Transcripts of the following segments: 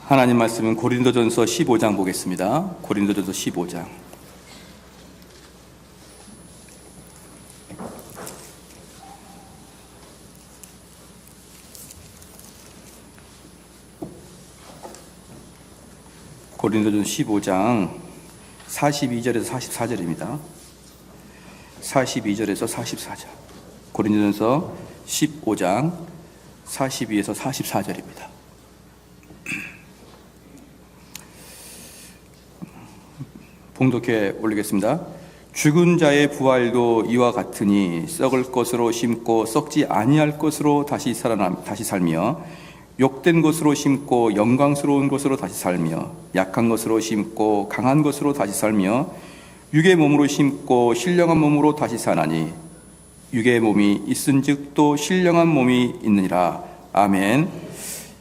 하나님 말씀은 고린도전서 15장 보겠습니다. 고린도전서 15장. 고린도전서 15장 42절에서 44절입니다. 42절에서 44절. 고린도전서 15장 42에서 44절입니다. 봉독해 올리겠습니다. 죽은 자의 부활도 이와 같으니 썩을 것으로 심고 썩지 아니할 것으로 다시 살며 욕된 것으로 심고 영광스러운 것으로 다시 살며 약한 것으로 심고 강한 것으로 다시 살며 육의 몸으로 심고 신령한 몸으로 다시 사나니 육의 몸이 있은즉 또 신령한 몸이 있느니라. 아멘.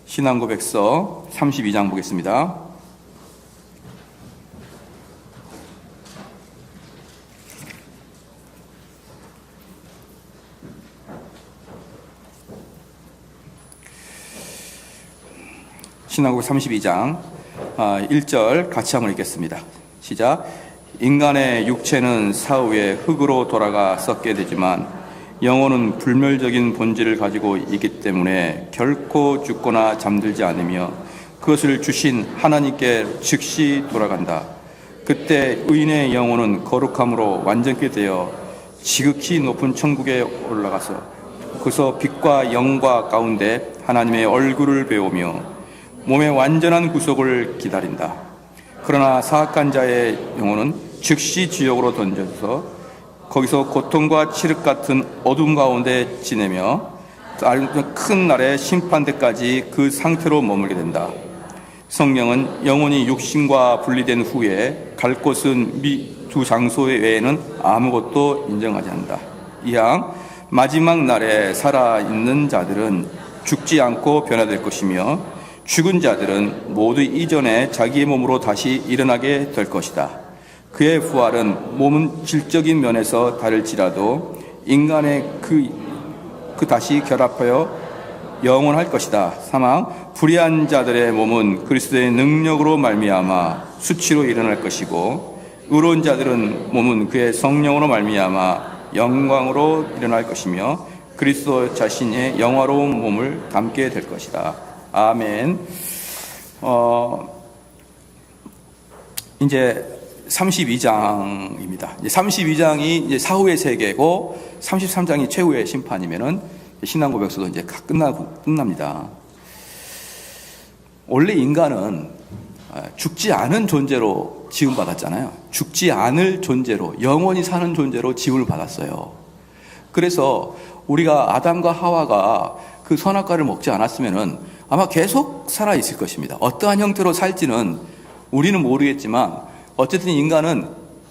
신앙고백서 32장 보겠습니다. 신앙고백 32장 1절 같이 한번 읽겠습니다. 시작. 인간의 육체는 사후에 흙으로 돌아가 썩게 되지만 영혼은 불멸적인 본질을 가지고 있기 때문에 결코 죽거나 잠들지 않으며 그것을 주신 하나님께 즉시 돌아간다. 그때 의인의 영혼은 거룩함으로 완전케 되어 지극히 높은 천국에 올라가서 거기서 빛과 영과 가운데 하나님의 얼굴을 배우며 몸의 완전한 구속을 기다린다. 그러나 사악한 자의 영혼은 즉시 지옥으로 던져서 거기서 고통과 칠흑 같은 어둠 가운데 지내며 큰 날의 심판대까지 그 상태로 머물게 된다. 성령은 영혼이 육신과 분리된 후에 갈 곳은 두 장소 외에는 아무것도 인정하지 않는다. 이항 마지막 날에 살아있는 자들은 죽지 않고 변화될 것이며 죽은 자들은 모두 이전에 자기의 몸으로 다시 일어나게 될 것이다. 그의 부활은 몸은 질적인 면에서 다를지라도 인간의 그 다시 결합하여 영원할 것이다. 사망 불의한 자들의 몸은 그리스도의 능력으로 말미암아 수치로 일어날 것이고 의로운 자들은 몸은 그의 성령으로 말미암아 영광으로 일어날 것이며 그리스도 자신의 영화로운 몸을 담게 될 것이다. 아멘. 이제 32장입니다. 32장이 이제 사후의 세계고 33장이 최후의 심판이면은 신앙고백서도 이제 끝납니다. 원래 인간은 죽지 않은 존재로 지음받았잖아요. 죽지 않을 존재로, 영원히 사는 존재로 지음을 받았어요. 그래서 우리가 아담과 하와가 그 선악과를 먹지 않았으면은 아마 계속 살아있을 것입니다. 어떠한 형태로 살지는 우리는 모르겠지만 어쨌든 인간은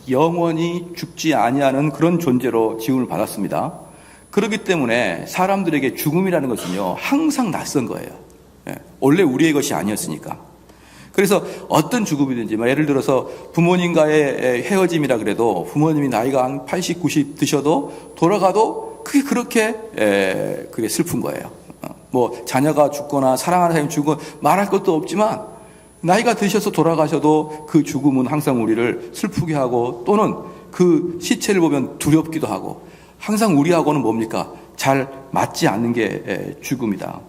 영원히 죽지 아니하는 그런 존재로 지음을 받았습니다. 그렇기 때문에 사람들에게 죽음이라는 것은요 항상 낯선 거예요. 원래 우리의 것이 아니었으니까. 그래서 어떤 죽음이든지 예를 들어서 부모님과의 헤어짐이라 그래도 부모님이 나이가 한 80, 90 드셔도 돌아가도 그게 슬픈 거예요. 자녀가 죽거나 사랑하는 사람이 죽고 말할 것도 없지만 나이가 드셔서 돌아가셔도 그 죽음은 항상 우리를 슬프게 하고 또는 그 시체를 보면 두렵기도 하고 항상 우리하고는 뭡니까? 잘 맞지 않는 게 죽음이다.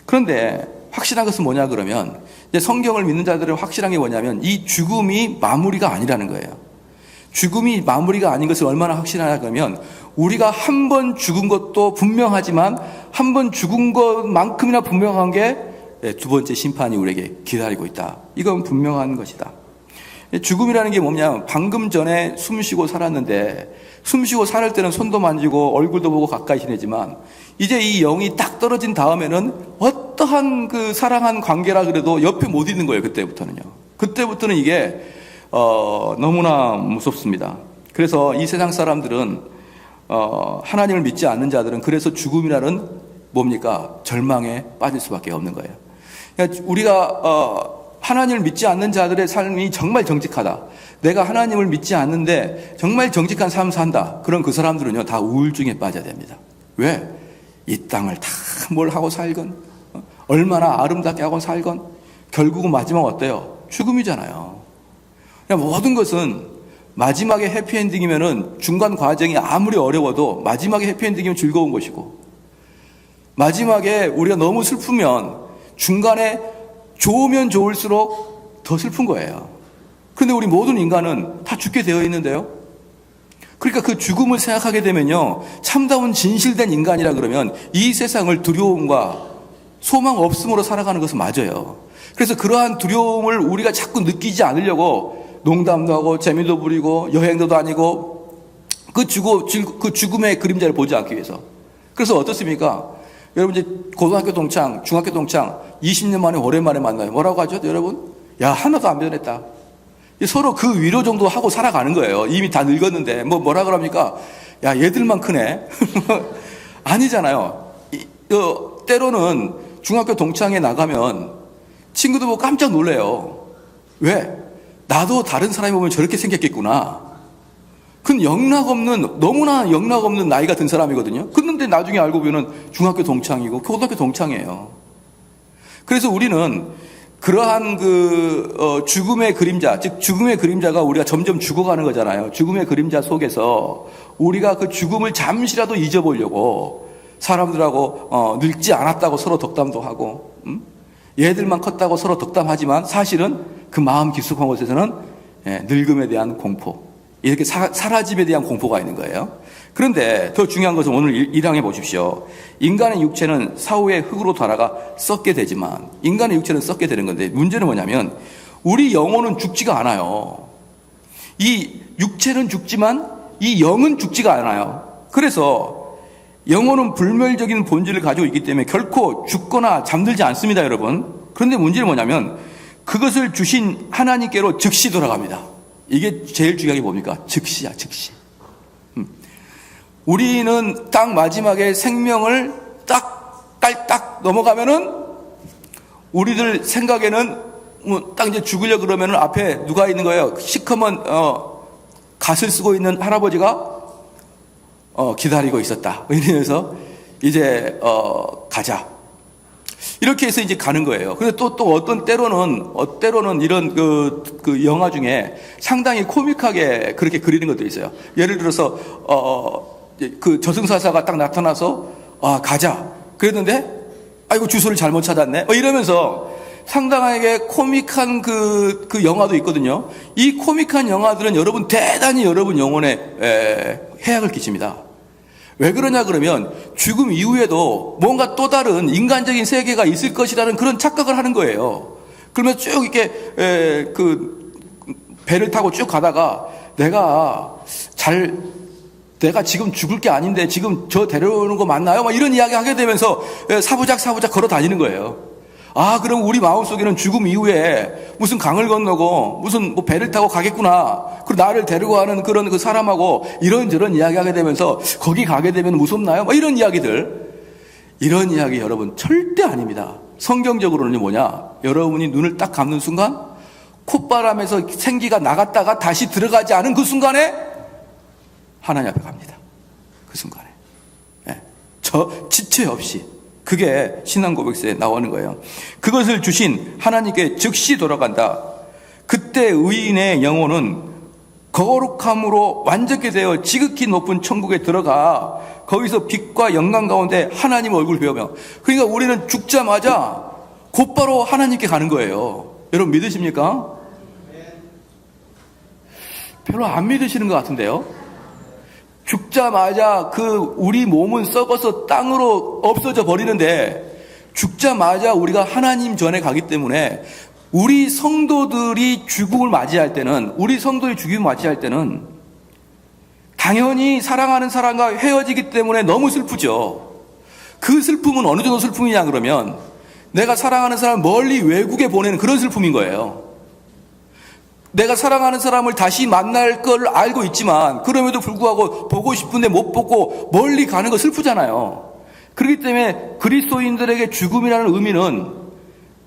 그런데 확실한 것은 뭐냐 그러면 이제 성경을 믿는 자들의 확실한 게 뭐냐면 이 죽음이 마무리가 아니라는 거예요. 죽음이 마무리가 아닌 것을 얼마나 확실하냐 그러면 우리가 한 번 죽은 것도 분명하지만 한 번 죽은 것만큼이나 분명한 게 두 번째 심판이 우리에게 기다리고 있다. 이건 분명한 것이다. 죽음이라는 게 뭐냐면 방금 전에 숨쉬고 살았는데 숨쉬고 살 때는 손도 만지고 얼굴도 보고 가까이 지내지만 이제 이 영이 딱 떨어진 다음에는 어떠한 그 사랑한 관계라 그래도 옆에 못 있는 거예요. 그때부터는 이게 너무나 무섭습니다. 그래서 이 세상 사람들은 하나님을 믿지 않는 자들은 그래서 죽음이라는 뭡니까? 절망에 빠질 수밖에 없는 거예요. 그러니까 우리가 하나님을 믿지 않는 자들의 삶이 정말 정직하다. 내가 하나님을 믿지 않는데 정말 정직한 삶 산다. 그런 그 사람들은요 다 우울증에 빠져야 됩니다. 왜? 이 땅을 다 뭘 하고 살건 얼마나 아름답게 하고 살건 결국은 마지막 어때요? 죽음이잖아요. 그냥 모든 것은 마지막에 해피엔딩이면은 중간 과정이 아무리 어려워도 마지막에 해피엔딩이면 즐거운 것이고, 마지막에 우리가 너무 슬프면 중간에 좋으면 좋을수록 더 슬픈 거예요. 그런데 우리 모든 인간은 다 죽게 되어 있는데요. 그러니까 그 죽음을 생각하게 되면요, 참다운 진실된 인간이라 그러면 이 세상을 두려움과 소망 없음으로 살아가는 것은 맞아요. 그래서 그러한 두려움을 우리가 자꾸 느끼지 않으려고 농담도 하고 재미도 부리고 여행도 다니고 그 죽음의 그림자를 보지 않기 위해서. 그래서 어떻습니까? 여러분 이제 고등학교 동창, 중학교 동창 20년 만에 오랜만에 만나요. 뭐라고 하죠, 여러분? 야, 하나도 안 변했다. 서로 그 위로 정도 하고 살아가는 거예요. 이미 다 늙었는데 뭐라 그럽니까? 야, 얘들만 크네. 아니잖아요. 때로는 중학교 동창회 나가면 친구들 보고 깜짝 놀래요. 왜? 나도 다른 사람이 보면 저렇게 생겼겠구나. 그건 너무나 영락없는 나이가 든 사람이거든요. 그런데 나중에 알고 보면 중학교 동창이고 고등학교 동창이에요. 그래서 우리는 그러한 죽음의 그림자, 즉 죽음의 그림자가 우리가 점점 죽어가는 거잖아요. 죽음의 그림자 속에서 우리가 그 죽음을 잠시라도 잊어보려고 사람들하고 늙지 않았다고 서로 덕담도 하고, 얘들만 컸다고 서로 덕담하지만 사실은 그 마음 깊숙한 곳에서는 늙음에 대한 공포, 이렇게 사라짐에 대한 공포가 있는 거예요. 그런데 더 중요한 것은 오늘 1항에 보십시오. 인간의 육체는 사후에 흙으로 돌아가 썩게 되지만, 인간의 육체는 썩게 되는 건데, 문제는 뭐냐면 우리 영혼은 죽지가 않아요. 이 육체는 죽지만 이 영은 죽지가 않아요. 그래서 영혼은 불멸적인 본질을 가지고 있기 때문에 결코 죽거나 잠들지 않습니다, 여러분. 그런데 문제는 뭐냐면 그것을 주신 하나님께로 즉시 돌아갑니다. 이게 제일 중요한 게 뭡니까? 즉시야, 즉시. 우리는 딱 마지막에 생명을 딱 넘어가면은 우리들 생각에는 딱 이제 죽으려 그러면은 앞에 누가 있는 거예요? 시커먼 갓을 쓰고 있는 할아버지가 기다리고 있었다. 이러면서 이제 가자. 이렇게 해서 이제 가는 거예요. 근데 또 어떤 때로는 이런 그 영화 중에 상당히 코믹하게 그렇게 그리는 것도 있어요. 예를 들어서 그 저승사자가 딱 나타나서 가자. 그랬는데 아이고 주소를 잘못 찾았네. 이러면서 상당하게 코믹한 그 영화도 있거든요. 이 코믹한 영화들은 대단히 여러분 영혼에 해악을 끼칩니다. 왜 그러냐 그러면 죽음 이후에도 뭔가 또 다른 인간적인 세계가 있을 것이라는 그런 착각을 하는 거예요. 그러면 쭉 이렇게 배를 타고 쭉 가다가 내가 지금 죽을 게 아닌데 지금 저 데려오는 거 맞나요? 막 이런 이야기 하게 되면서 사부작 걸어 다니는 거예요. 그럼 우리 마음속에는 죽음 이후에 무슨 강을 건너고 무슨 배를 타고 가겠구나. 그리고 나를 데리고 가는 그런 그 사람하고 이런저런 이야기 하게 되면서 거기 가게 되면 무섭나요? 막 이런 이야기들. 이런 이야기 여러분 절대 아닙니다. 성경적으로는 뭐냐? 여러분이 눈을 딱 감는 순간 콧바람에서 생기가 나갔다가 다시 들어가지 않은 그 순간에 하나님 앞에 갑니다. 그 순간에. 지체 없이. 그게 신앙 고백서에 나오는 거예요. 그것을 주신 하나님께 즉시 돌아간다. 그때 의인의 영혼은 거룩함으로 완전케 되어 지극히 높은 천국에 들어가 거기서 빛과 영광 가운데 하나님 얼굴을 배우며, 그러니까 우리는 죽자마자 곧바로 하나님께 가는 거예요. 여러분 믿으십니까? 별로 안 믿으시는 것 같은데요. 죽자마자 우리 몸은 썩어서 땅으로 없어져 버리는데 죽자마자 우리가 하나님 전에 가기 때문에 우리 성도들이 죽음을 맞이할 때는 당연히 사랑하는 사람과 헤어지기 때문에 너무 슬프죠. 그 슬픔은 어느 정도 슬픔이냐 그러면 내가 사랑하는 사람을 멀리 외국에 보내는 그런 슬픔인 거예요. 내가 사랑하는 사람을 다시 만날 걸 알고 있지만 그럼에도 불구하고 보고 싶은데 못 보고 멀리 가는 거 슬프잖아요. 그렇기 때문에 그리스도인들에게 죽음이라는 의미는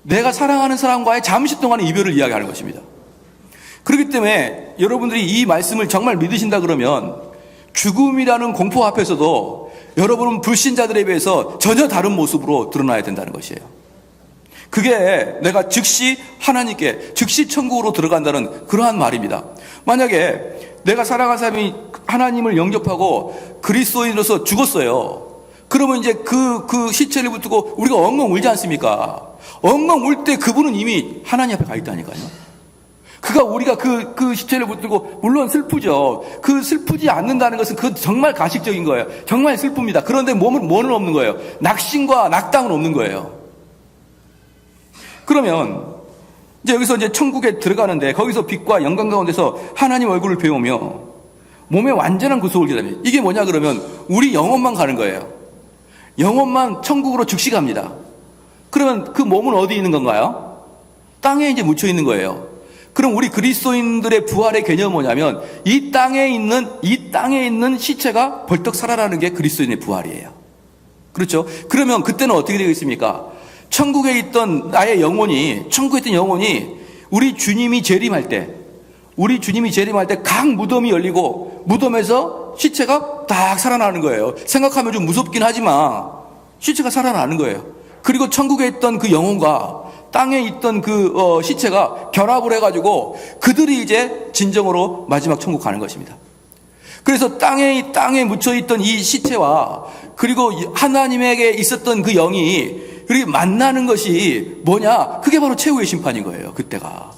내가 사랑하는 사람과의 잠시 동안의 이별을 이야기하는 것입니다. 그렇기 때문에 여러분들이 이 말씀을 정말 믿으신다 그러면 죽음이라는 공포 앞에서도 여러분은 불신자들에 비해서 전혀 다른 모습으로 드러나야 된다는 것이에요. 그게 내가 즉시 하나님께, 즉시 천국으로 들어간다는 그러한 말입니다. 만약에 내가 사랑하는 사람이 하나님을 영접하고 그리스도인으로서 죽었어요. 그러면 이제 그 시체를 붙들고 우리가 엉엉 울지 않습니까? 엉엉 울 때 그분은 이미 하나님 앞에 가 있다니까요. 우리가 그 시체를 붙들고, 물론 슬프죠. 그 슬프지 않는다는 것은 그 정말 가식적인 거예요. 정말 슬픕니다. 그런데 뭐는 없는 거예요? 낙심과 낙담은 없는 거예요. 그러면, 이제 여기서 이제 천국에 들어가는데, 거기서 빛과 영광 가운데서 하나님 얼굴을 배우며, 몸의 완전한 구속을 기다립니다. 이게 뭐냐 그러면, 우리 영혼만 가는 거예요. 영혼만 천국으로 즉시 갑니다. 그러면 그 몸은 어디 있는 건가요? 땅에 이제 묻혀 있는 거예요. 그럼 우리 그리스도인들의 부활의 개념은 뭐냐면 이 땅에 있는 시체가 벌떡 살아나는 게 그리스도인의 부활이에요. 그렇죠? 그러면 그때는 어떻게 되겠습니까? 천국에 있던 나의 영혼이, 천국에 있던 영혼이 우리 주님이 재림할 때 각 무덤이 열리고 무덤에서 시체가 딱 살아나는 거예요. 생각하면 좀 무섭긴 하지만 시체가 살아나는 거예요. 그리고 천국에 있던 그 영혼과 땅에 있던 시체가 결합을 해가지고 그들이 이제 진정으로 마지막 천국 가는 것입니다. 그래서 땅에 묻혀있던 이 시체와 그리고 하나님에게 있었던 그 영이 그리고 만나는 것이 뭐냐? 그게 바로 최후의 심판인 거예요. 그때가.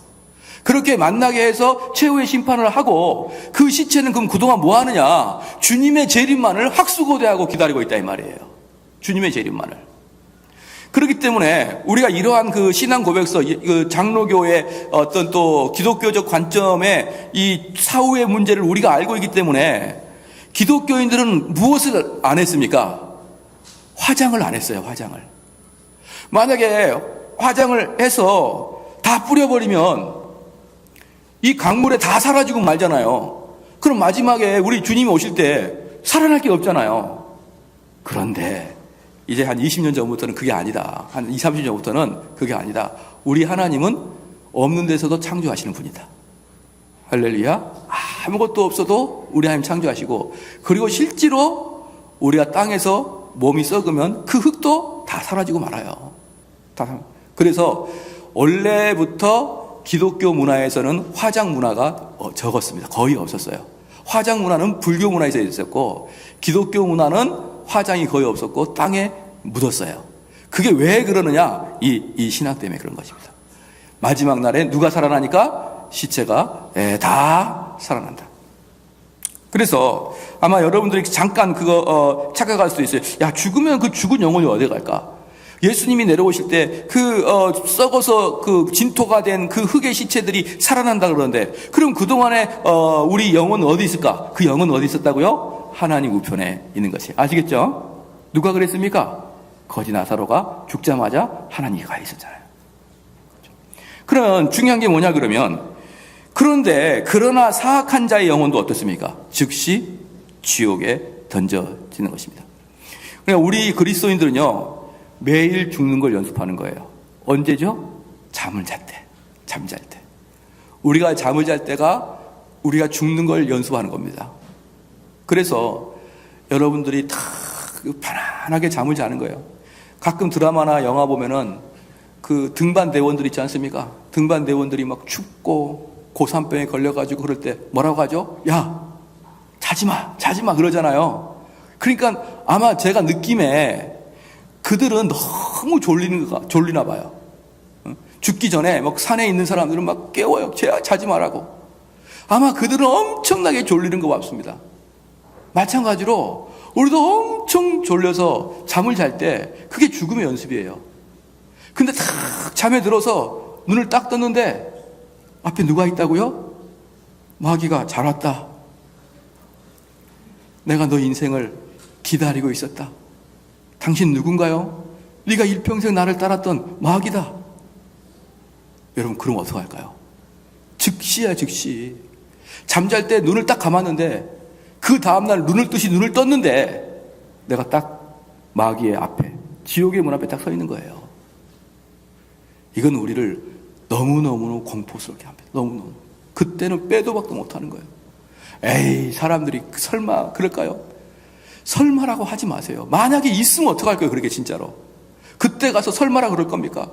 그렇게 만나게 해서 최후의 심판을 하고 그 시체는 그럼 그동안 뭐 하느냐? 주님의 재림만을 학수고대하고 기다리고 있다 이 말이에요. 주님의 재림만을. 그렇기 때문에 우리가 이러한 그 신앙 고백서, 그 장로교의 어떤 또 기독교적 관점의 이 사후의 문제를 우리가 알고 있기 때문에 기독교인들은 무엇을 안 했습니까? 화장을 안 했어요, 화장을. 만약에 화장을 해서 다 뿌려버리면 이 강물에 다 사라지고 말잖아요. 그럼 마지막에 우리 주님이 오실 때 살아날 게 없잖아요. 그런데 이제 한 20년 전부터는 그게 아니다. 한 20, 30년 전부터는 그게 아니다. 우리 하나님은 없는 데서도 창조하시는 분이다. 할렐루야. 아무것도 없어도 우리 하나님 창조하시고, 그리고 실제로 우리가 땅에서 몸이 썩으면 그 흙도 다 사라지고 말아요. 그래서 원래부터 기독교 문화에서는 화장 문화가 적었습니다. 거의 없었어요. 화장 문화는 불교 문화에서 있었고, 기독교 문화는 화장이 거의 없었고 땅에 묻었어요. 그게 왜 그러느냐? 이 신앙 때문에 그런 것입니다. 마지막 날에 누가 살아나니까? 시체가 다 살아난다. 그래서 아마 여러분들이 잠깐 그거 착각할 수도 있어요. 야, 죽으면 그 죽은 영혼이 어디 갈까? 예수님이 내려오실 때 썩어서 진토가 된 그 흙의 시체들이 살아난다 그러는데, 그럼 그동안에 우리 영혼은 어디 있을까? 그 영혼은 어디 있었다고요? 하나님 우편에 있는 것이. 아시겠죠? 누가 그랬습니까? 거지 나사로가 죽자마자 하나님이 가 있었잖아요. 그러면 중요한 게 뭐냐 그러면, 그러나 사악한 자의 영혼도 어떻습니까? 즉시 지옥에 던져지는 것입니다. 그러니까 우리 그리스도인들은요, 매일 죽는 걸 연습하는 거예요. 언제죠? 잠을 잘 때. 우리가 잠을 잘 때가 우리가 죽는 걸 연습하는 겁니다. 그래서 여러분들이 다 편안하게 잠을 자는 거예요. 가끔 드라마나 영화 보면은 그 등반 대원들 있지 않습니까? 등반 대원들이 막 춥고 고산병에 걸려가지고 그럴 때 뭐라고 하죠? 야, 자지 마 그러잖아요. 그러니까 아마 제가 느낌에 그들은 너무 졸리나 봐요. 죽기 전에 막 산에 있는 사람들은 막 깨워요. 자지 말라고. 아마 그들은 엄청나게 졸리는 것 같습니다. 마찬가지로 우리도 엄청 졸려서 잠을 잘 때 그게 죽음의 연습이에요. 근데 딱 잠에 들어서 눈을 딱 떴는데 앞에 누가 있다고요? 마귀가 잘 왔다. 내가 너 인생을 기다리고 있었다. 당신 누군가요? 네가 일평생 나를 따랐던 마귀다. 여러분, 그럼 어떡할까요? 즉시야, 즉시. 잠잘 때 눈을 딱 감았는데 그 다음날 눈을 떴는데 내가 딱 마귀의 앞에, 지옥의 문 앞에 딱 서 있는 거예요. 이건 우리를 너무너무 공포스럽게 합니다. 너무너무. 그때는 빼도 박도 못하는 거예요. 에이, 사람들이 설마 그럴까요? 설마라고 하지 마세요. 만약에 있으면 어떡할 거예요, 그렇게 진짜로. 그때 가서 설마라 그럴 겁니까?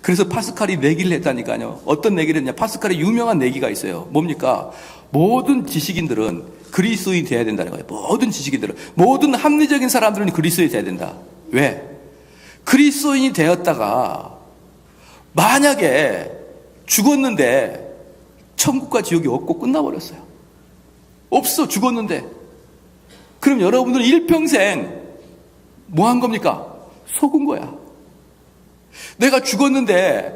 그래서 파스칼이 내기를 했다니까요. 어떤 내기를 했냐? 파스칼의 유명한 내기가 있어요. 뭡니까? 모든 지식인들은 그리스도인이 돼야 된다는 거예요. 모든 지식인들은, 모든 합리적인 사람들은 그리스도인이 돼야 된다. 왜? 그리스도인이 되었다가 만약에 죽었는데 천국과 지옥이 없고 끝나버렸어요. 없어, 죽었는데. 그럼 여러분들은 일평생 뭐 한 겁니까? 속은 거야. 내가 죽었는데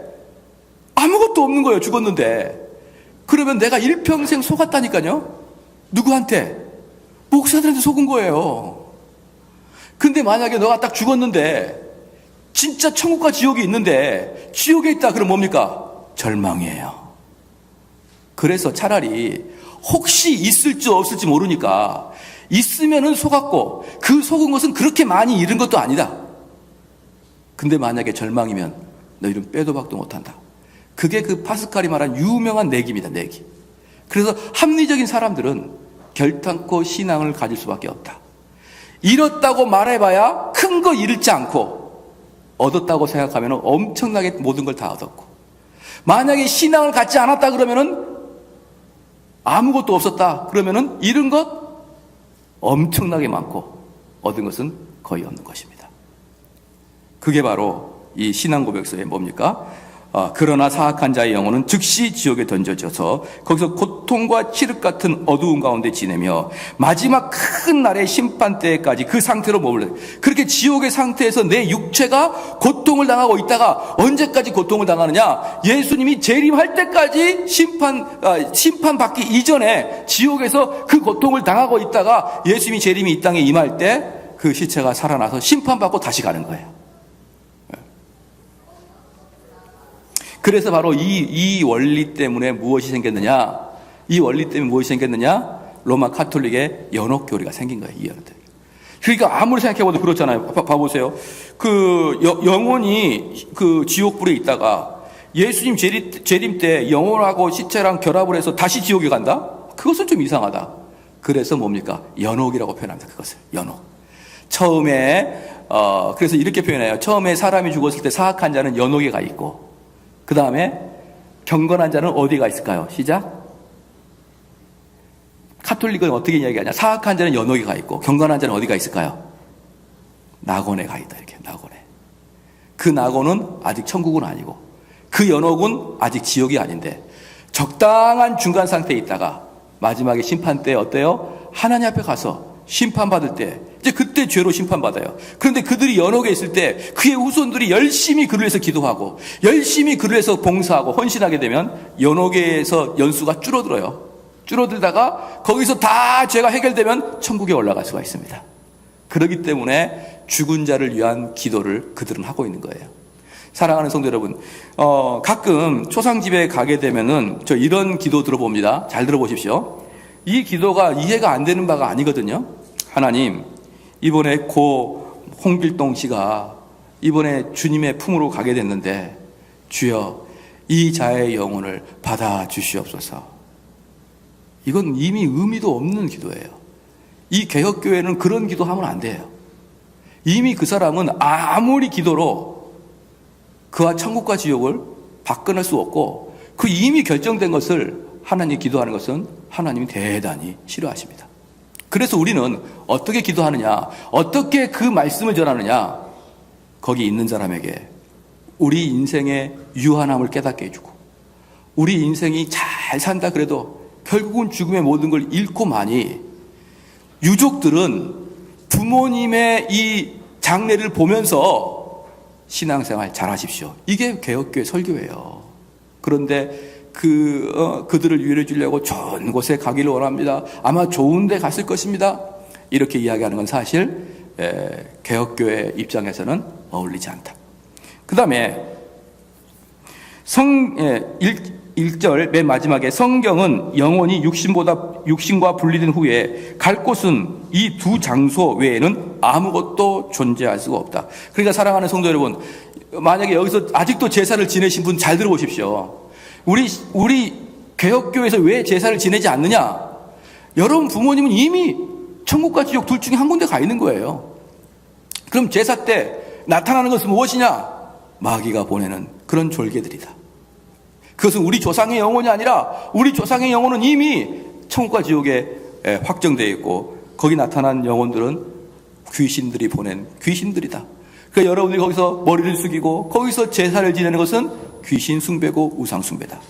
아무것도 없는 거예요. 죽었는데. 그러면 내가 일평생 속았다니까요. 누구한테? 목사들한테 속은 거예요. 근데 만약에 너가 딱 죽었는데 진짜 천국과 지옥이 있는데 지옥에 있다 그럼 뭡니까? 절망이에요. 그래서 차라리 혹시 있을지 없을지 모르니까 있으면은 속았고 그 속은 것은 그렇게 많이 잃은 것도 아니다. 근데 만약에 절망이면 너희는 빼도 박도 못한다. 그게 그 파스칼이 말한 유명한 내기입니다. 내기. 그래서 합리적인 사람들은 결단코 신앙을 가질 수밖에 없다. 잃었다고 말해봐야 큰 거 잃지 않고 얻었다고 생각하면 엄청나게 모든 걸 다 얻었고, 만약에 신앙을 갖지 않았다 그러면은 아무것도 없었다 그러면은 잃은 것 엄청나게 많고 얻은 것은 거의 없는 것입니다. 그게 바로 이 신앙 고백서의 뭡니까? 그러나 사악한 자의 영혼은 즉시 지옥에 던져져서 거기서 고통과 칠흑 같은 어두운 가운데 지내며 마지막 큰 날의 심판 때까지 그 상태로 머물러요. 그렇게 지옥의 상태에서 내 육체가 고통을 당하고 있다가 언제까지 고통을 당하느냐? 예수님이 재림할 때까지 심판받기 이전에 지옥에서 그 고통을 당하고 있다가 예수님이 재림이 이 땅에 임할 때 그 시체가 살아나서 심판받고 다시 가는 거예요. 그래서 바로 이 원리 때문에 무엇이 생겼느냐? 이 원리 때문에 무엇이 생겼느냐? 로마 카톨릭의 연옥교리가 생긴 거예요. 이 연옥교리. 그러니까 아무리 생각해봐도 그렇잖아요. 봐보세요. 영혼이 지옥불에 있다가 예수님 재림 때 영혼하고 시체랑 결합을 해서 다시 지옥에 간다? 그것은 좀 이상하다. 그래서 뭡니까? 연옥이라고 표현합니다. 그것을. 연옥. 처음에, 그래서 이렇게 표현해요. 처음에 사람이 죽었을 때 사악한 자는 연옥에 가 있고, 그 다음에 경건한 자는 어디가 있을까요? 시작. 카톨릭은 어떻게 이야기하냐? 사악한 자는 연옥에 가 있고 경건한 자는 어디가 있을까요? 낙원에 가 있다. 이렇게 낙원에. 그 낙원은 아직 천국은 아니고 그 연옥은 아직 지옥이 아닌데 적당한 중간 상태에 있다가 마지막에 심판 때 어때요? 하나님 앞에 가서 심판받을 때 이제 그때 죄로 심판받아요. 그런데 그들이 연옥에 있을 때 그의 후손들이 열심히 그를 위해서 기도하고 열심히 그를 위해서 봉사하고 헌신하게 되면 연옥에서 연수가 줄어들어요. 줄어들다가 거기서 다 죄가 해결되면 천국에 올라갈 수가 있습니다. 그렇기 때문에 죽은 자를 위한 기도를 그들은 하고 있는 거예요. 사랑하는 성도 여러분, 가끔 초상집에 가게 되면은 저 이런 기도 들어봅니다. 잘 들어보십시오. 이 기도가 이해가 안 되는 바가 아니거든요. 하나님, 이번에 고 홍길동 씨가 이번에 주님의 품으로 가게 됐는데 주여 이 자의 영혼을 받아 주시옵소서. 이건 이미 의미도 없는 기도예요. 이 개혁교회는 그런 기도하면 안 돼요. 이미 그 사람은 아무리 기도로 그와 천국과 지옥을 바꿔낼 수 없고 그 이미 결정된 것을 하나님 기도하는 것은 하나님이 대단히 싫어하십니다. 그래서 우리는 어떻게 기도하느냐, 어떻게 그 말씀을 전하느냐, 거기 있는 사람에게 우리 인생의 유한함을 깨닫게 해주고 우리 인생이 잘 산다 그래도 결국은 죽음의 모든 걸 잃고만이 유족들은 부모님의 이 장례를 보면서 신앙생활 잘 하십시오. 이게 개혁교회 설교예요. 그런데 그들을 위로해 주려고 좋은 곳에 가기를 원합니다. 아마 좋은 데 갔을 것입니다. 이렇게 이야기하는 건 사실 개혁교회 입장에서는 어울리지 않다. 그 다음에 1절 맨 마지막에 성경은 영혼이 육신과 분리된 후에 갈 곳은 이 두 장소 외에는 아무것도 존재할 수가 없다. 그러니까 사랑하는 성도 여러분, 만약에 여기서 아직도 제사를 지내신 분 잘 들어보십시오. 우리 개혁교회에서 왜 제사를 지내지 않느냐? 여러분 부모님은 이미 천국과 지옥 둘 중에 한 군데 가 있는 거예요. 그럼 제사 때 나타나는 것은 무엇이냐? 마귀가 보내는 그런 졸개들이다. 그것은 우리 조상의 영혼이 아니라 우리 조상의 영혼은 이미 천국과 지옥에 확정되어 있고 거기 나타난 영혼들은 귀신들이 보낸 귀신들이다. 그러니까 여러분들이 거기서 머리를 숙이고 거기서 제사를 지내는 것은 귀신 숭배고 우상 숭배다.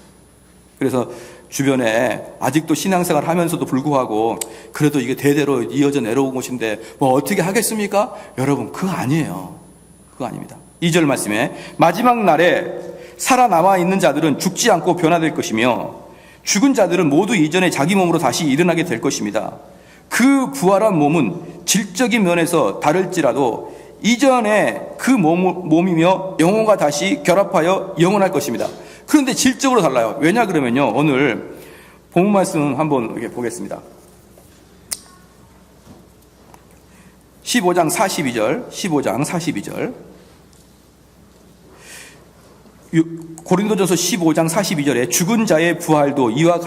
그래서 주변에 아직도 신앙생활 하면서도 불구하고 그래도 이게 대대로 이어져 내려온 것인데 뭐 어떻게 하겠습니까? 여러분 그거 아니에요. 그거 아닙니다. 2절 말씀에 마지막 날에 살아남아 있는 자들은 죽지 않고 변화될 것이며 죽은 자들은 모두 이전에 자기 몸으로 다시 일어나게 될 것입니다. 그 부활한 몸은 질적인 면에서 다를지라도 이전에 그 몸이며 영혼과 다시 결합하여 영원할 것입니다. 그런데 질적으로 달라요. 왜냐 그러면요. 오늘 본문 말씀 한번 이렇게 보겠습니다. 15장 42절. 고린도전서 15장 42절에 죽은 자의 부활도 이와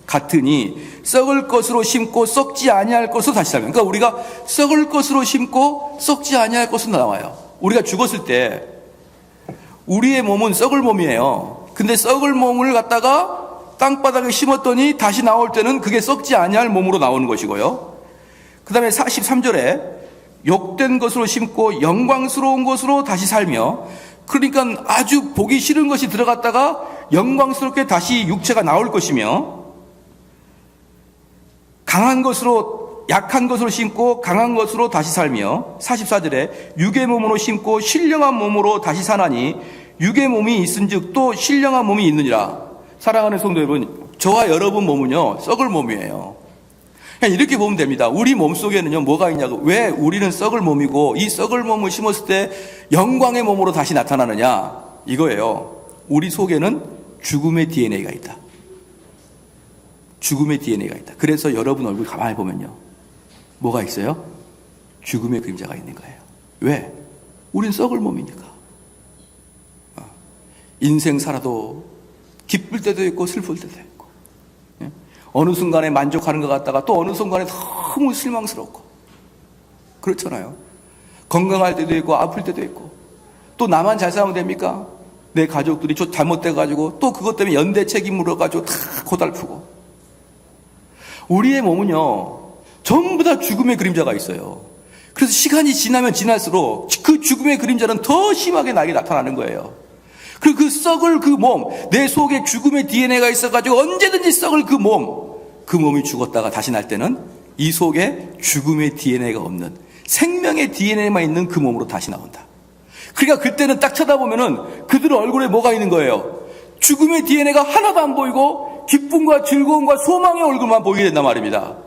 같으니 썩을 것으로 심고 썩지 아니할 것으로 다시 살면. 그러니까 우리가 썩을 것으로 심고 썩지 아니할 것으로 나와요. 우리가 죽었을 때 우리의 몸은 썩을 몸이에요. 근데 썩을 몸을 갖다가 땅바닥에 심었더니 다시 나올 때는 그게 썩지 아니할 몸으로 나오는 것이고요. 그 다음에 43절에 욕된 것으로 심고 영광스러운 것으로 다시 살며, 그러니까 아주 보기 싫은 것이 들어갔다가 영광스럽게 다시 육체가 나올 것이며, 강한 것으로 약한 것으로 심고 강한 것으로 다시 살며, 44절에 육의 몸으로 심고 신령한 몸으로 다시 사나니 육의 몸이 있은즉 또 신령한 몸이 있느니라. 사랑하는 성도 여러분, 저와 여러분 몸은요 썩을 몸이에요. 그냥 이렇게 보면 됩니다. 우리 몸 속에는요 뭐가 있냐고. 왜 우리는 썩을 몸이고 이 썩을 몸을 심었을 때 영광의 몸으로 다시 나타나느냐, 이거예요. 우리 속에는 죽음의 DNA가 있다. 죽음의 DNA가 있다. 그래서 여러분 얼굴 가만히 보면요 뭐가 있어요? 죽음의 그림자가 있는 거예요. 왜? 우린 썩을 몸이니까. 인생 살아도 기쁠 때도 있고 슬플 때도 있고, 어느 순간에 만족하는 것 같다가 또 어느 순간에 너무 실망스럽고 그렇잖아요. 건강할 때도 있고 아플 때도 있고, 또 나만 잘 살면 됩니까? 내 가족들이 잘못돼가지고 또 그것 때문에 연대 책임 물어가지고 다 고달프고. 우리의 몸은요 전부 다 죽음의 그림자가 있어요. 그래서 시간이 지나면 지날수록 그 죽음의 그림자는 더 심하게 나에게 나타나는 거예요. 그리고 그 썩을 그 몸, 내 속에 죽음의 DNA가 있어가지고 언제든지 썩을 그 몸이 죽었다가 다시 날 때는 이 속에 죽음의 DNA가 없는 생명의 DNA만 있는 그 몸으로 다시 나온다. 그러니까 그때는 딱 쳐다보면은 그들 얼굴에 뭐가 있는 거예요? 죽음의 DNA가 하나도 안 보이고 기쁨과 즐거움과 소망의 얼굴만 보이게 된단 말입니다.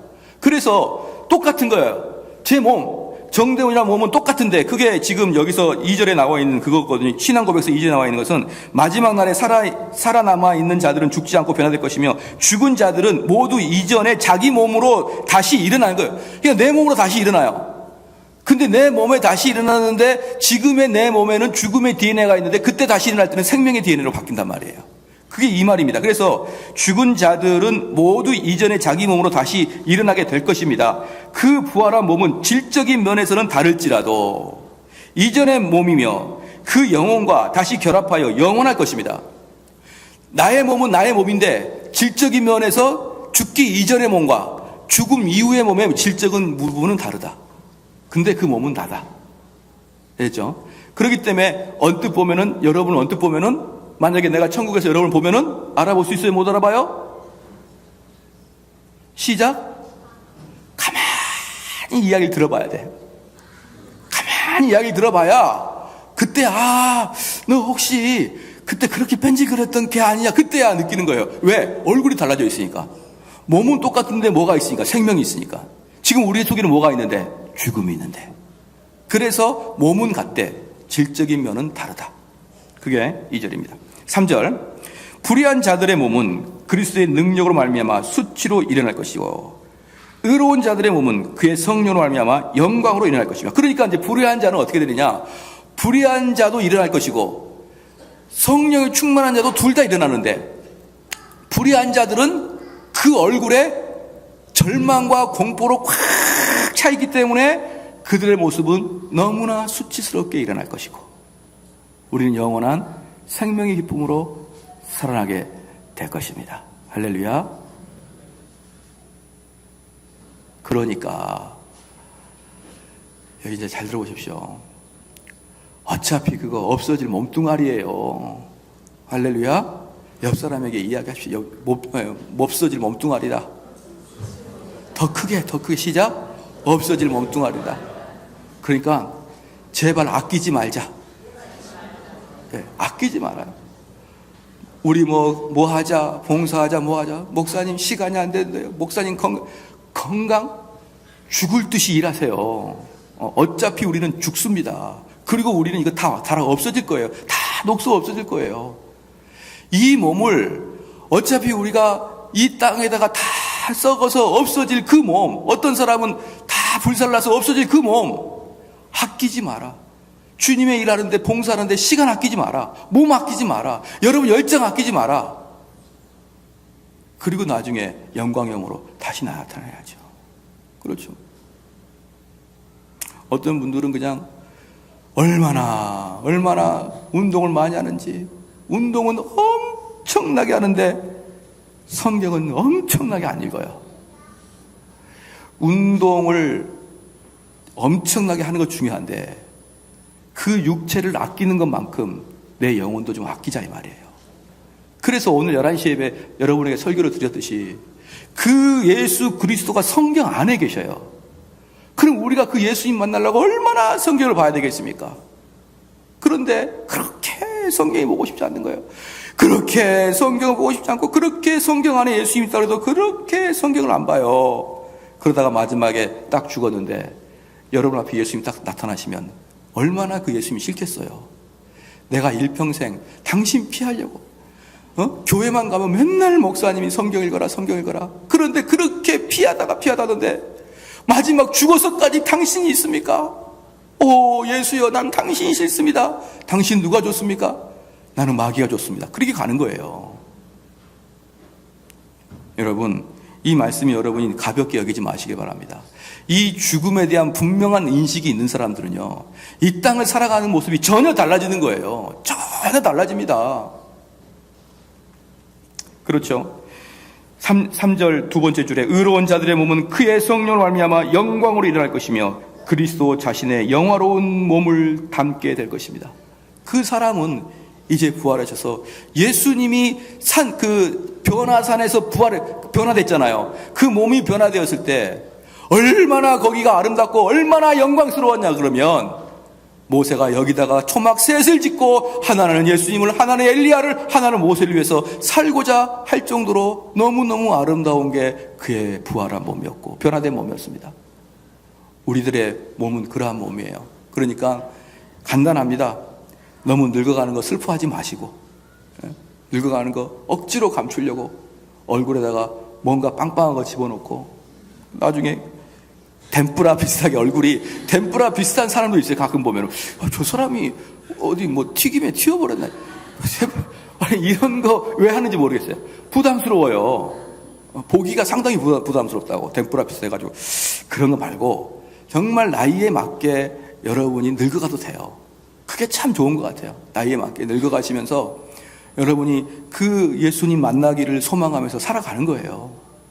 그래서 똑같은 거예요. 제 몸, 정대훈이라는 몸은 똑같은데 그게 지금 여기서 2절에 나와 있는 그거거든요. 신앙고백에서 2절에 나와 있는 것은 마지막 날에 살아남아 있는 자들은 죽지 않고 변화될 것이며 죽은 자들은 모두 이전에 자기 몸으로 다시 일어나는 거예요. 그러니까 내 몸으로 다시 일어나요. 근데 내 몸에 다시 일어나는데 지금의 내 몸에는 죽음의 DNA가 있는데 그때 다시 일어날 때는 생명의 DNA로 바뀐단 말이에요. 그게 이 말입니다. 그래서 죽은 자들은 모두 이전에 자기 몸으로 다시 일어나게 될 것입니다. 그 부활한 몸은 질적인 면에서는 다를지라도 이전의 몸이며 그 영혼과 다시 결합하여 영원할 것입니다. 나의 몸은 나의 몸인데 질적인 면에서 죽기 이전의 몸과 죽음 이후의 몸의 질적인 부분은 다르다. 근데 그 몸은 나다. 됐죠? 그렇기 때문에 여러분 언뜻 보면은 만약에 내가 천국에서 여러분을 보면은 알아볼 수 있어요? 못 알아봐요? 시작. 가만히 이야기를 들어봐야 돼. 가만히 이야기를 들어봐야 그때 너 혹시 그때 그렇게 뺀질거렸던 걔 아니냐, 그때야 느끼는 거예요. 왜? 얼굴이 달라져 있으니까. 몸은 똑같은데 뭐가 있으니까, 생명이 있으니까. 지금 우리 속에는 뭐가 있는데? 죽음이 있는데. 그래서 몸은 같대, 질적인 면은 다르다. 그게 2절입니다. 3절, 불의한 자들의 몸은 그리스도의 능력으로 말미암아 수치로 일어날 것이고 의로운 자들의 몸은 그의 성령으로 말미암아 영광으로 일어날 것이며. 그러니까 이제 불의한 자는 어떻게 되느냐? 불의한 자도 일어날 것이고 성령이 충만한 자도 둘 다 일어나는데, 불의한 자들은 그 얼굴에 절망과 공포로 꽉 차 있기 때문에 그들의 모습은 너무나 수치스럽게 일어날 것이고, 우리는 영원한 생명의 기쁨으로 살아나게 될 것입니다. 할렐루야. 그러니까 여기 이제 잘 들어보십시오. 어차피 그거 없어질 몸뚱아리예요. 할렐루야. 옆 사람에게 이야기하십시오. 없어질 몸뚱아리다. 더 크게 시작. 없어질 몸뚱아리다. 그러니까 제발 아끼지 말자. 네, 아끼지 말아요. 우리 뭐 하자, 봉사하자, 뭐 하자. 목사님 시간이 안 된대요. 목사님 건강 죽을 듯이 일하세요. 어차피 우리는 죽습니다. 그리고 우리는 이거 다 없어질 거예요. 다 녹슬어 없어질 거예요. 이 몸을 어차피 우리가 이 땅에다가 다 썩어서 없어질 그 몸, 어떤 사람은 다 불살라서 없어질 그 몸 아끼지 마라. 주님의 일하는데 봉사하는데 시간 아끼지 마라. 몸 아끼지 마라. 여러분 열정 아끼지 마라. 그리고 나중에 영광형으로 다시 나타나야죠. 그렇죠. 어떤 분들은 그냥 얼마나 운동을 많이 하는지, 운동은 엄청나게 하는데 성경은 엄청나게 안 읽어요. 운동을 엄청나게 하는 거 중요한데 그 육체를 아끼는 것만큼 내 영혼도 좀 아끼자 이 말이에요. 그래서 오늘 11시 예배 여러분에게 설교를 드렸듯이 그 예수 그리스도가 성경 안에 계셔요. 그럼 우리가 그 예수님 만나려고 얼마나 성경을 봐야 되겠습니까? 그런데 그렇게 성경이 보고 싶지 않는 거예요. 그렇게 성경을 보고 싶지 않고 그렇게 성경 안에 예수님이 있다고 해도 그렇게 성경을 안 봐요. 그러다가 마지막에 딱 죽었는데 여러분 앞에 예수님이 딱 나타나시면 얼마나 그 예수님이 싫겠어요. 내가 일평생 당신 피하려고 교회만 가면 맨날 목사님이 성경 읽어라 그런데 그렇게 피하다던데 마지막 죽어서까지 당신이 있습니까? 오 예수여 난 당신이 싫습니다. 당신 누가 줬습니까? 나는 마귀가 줬습니다. 그렇게 가는 거예요. 여러분 이 말씀이 여러분이 가볍게 여기지 마시기 바랍니다. 이 죽음에 대한 분명한 인식이 있는 사람들은요 이 땅을 살아가는 모습이 전혀 달라지는 거예요. 전혀 달라집니다. 그렇죠. 3절 두 번째 줄에 의로운 자들의 몸은 그의 성령으로 말미암아 영광으로 일어날 것이며 그리스도 자신의 영화로운 몸을 담게 될 것입니다. 그 사람은 이제 부활하셔서 예수님이 그 변화산에서 변화됐잖아요. 그 몸이 변화되었을 때 얼마나 거기가 아름답고 얼마나 영광스러웠냐 그러면 모세가 여기다가 초막 셋을 짓고 하나는 예수님을 하나는 엘리야를 하나는 모세를 위해서 살고자 할 정도로 너무너무 아름다운 게 그의 부활한 몸이었고 변화된 몸이었습니다. 우리들의 몸은 그러한 몸이에요. 그러니까 간단합니다. 너무 늙어가는 거 슬퍼하지 마시고 늙어가는 거 억지로 감추려고 얼굴에다가 뭔가 빵빵한 거 집어넣고 나중에 덴뿌라 비슷하게 얼굴이 덴뿌라 비슷한 사람도 있어요. 가끔 보면 저 사람이 어디 뭐 튀김에 튀어버렸나 아니 이런 거 왜 하는지 모르겠어요. 부담스러워요. 보기가 상당히 부담스럽다고 덴뿌라 비슷해가지고 그런 거 말고 정말 나이에 맞게 여러분이 늙어가도 돼요. 그게 참 좋은 것 같아요. 나이에 맞게 늙어가시면서 여러분이 그 예수님 만나기를 소망하면서 살아가는 거예요.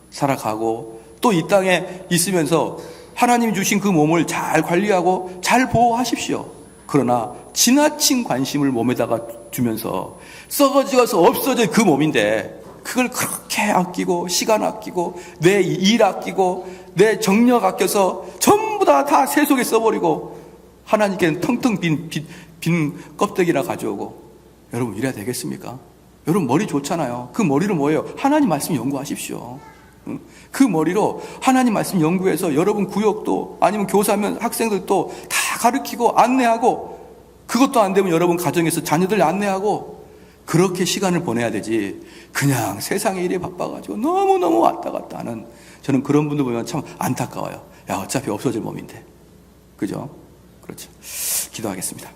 살아가고 또 이 땅에 있으면서 하나님 주신 그 몸을 잘 관리하고 잘 보호하십시오. 그러나 지나친 관심을 몸에다가 두면서 썩어지어서 없어질 그 몸인데 그걸 그렇게 아끼고 시간 아끼고 내 일 아끼고 내 정력 아껴서 전부 다 세속에 써버리고 하나님께는 텅텅 빈 껍데기나 가져오고 여러분 이래야 되겠습니까? 여러분 머리 좋잖아요. 그 머리로 뭐예요? 하나님 말씀 연구하십시오. 그 머리로 하나님 말씀 연구해서 여러분 구역도 아니면 교사면 학생들도 다 가르치고 안내하고 그것도 안 되면 여러분 가정에서 자녀들 안내하고 그렇게 시간을 보내야 되지 그냥 세상의 일에 바빠가지고 너무너무 왔다 갔다 하는 저는 그런 분들 보면 참 안타까워요. 야 어차피 없어질 몸인데 그죠? 그렇죠. 기도하겠습니다.